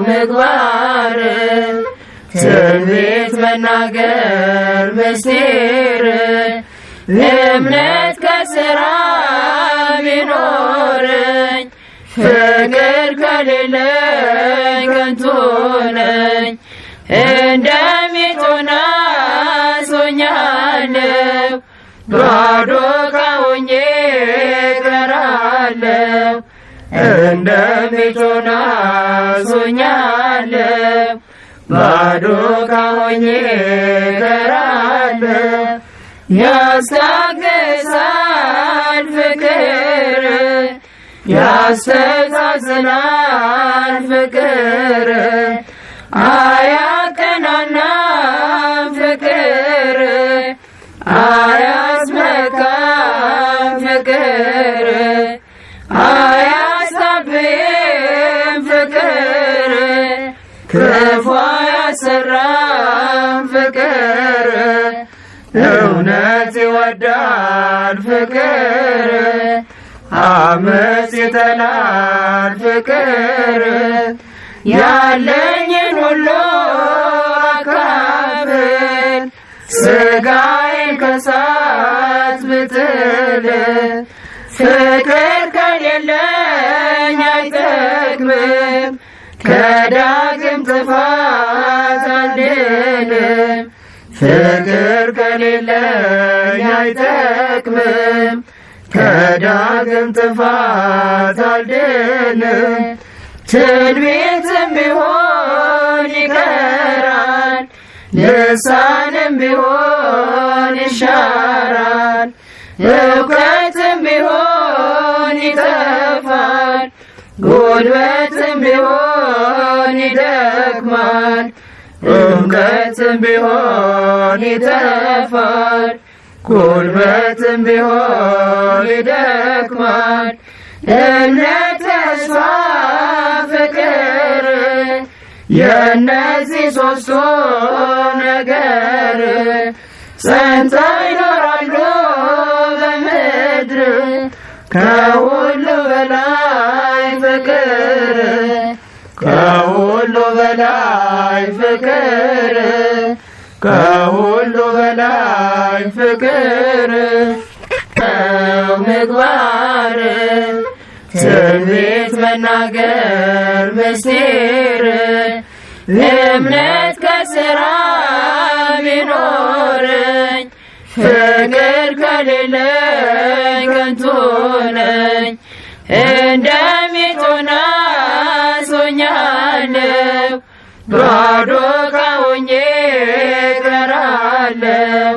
ምግባር ትንቢት መናገር ምስጢር እምነት ከሥራ ቢኖረኝ ፍቅር ከሌለኝ ከንቱ ነኝ። እንደሚቶናስ ሆኛለሁ ባዶ ሆኜ እቀራለሁ። እንደሚቶናስ ሆኛለሁ ባዶ ሆኜ እቀራለሁ። ያስታግሳል ፍቅር ያስተዛዝናል ፍቅር አያቀናናም ፍቅር አያስመካም ፍቅር አያሳብይም ፍቅር ክፉ አያሰራም ፍቅር እውነት ይወዳል ፍቅር አመጽ ይጠላል ፍቅር ያለኝን ሁሉ አካፍል ሥጋዬን ከሳት ብጥል ፍቅር ከሌለኝ አይጠቅምም ከዳግም ጥፋት አልድንም። ፍቅር ከሌለኝ አይጠቅምም ከዳግም ጥፋት አልድንም። ትንቢትም ቢሆን ይቀራል ልሳንም ቢሆን ይሻራል እውቀትም ቢሆን ይጠፋል ጉልበትም ቢሆን ይደክማል እውቀትም ቢሆን ይጠፋል ጉልበትም ቢሆን ይደክማል። እምነት ተስፋ ፍቅር የእነዚህ ሦስቱ ነገር ጸንተው ይኖራሉ በምድር ከሁሉ በላይ ፍቅር ከሁሉ በላይ ፍቅር ከሁሉ በላይ ፍቅር ምግባር ትንቢት መናገር ምስጢር እምነት ከሥራ ቢኖረኝ ፍቅር ከሌለኝ ከንቱ ነኝ። እንደሚቶናስ ሆኛለሁ ባዶ ሆኜ እቀራለሁ።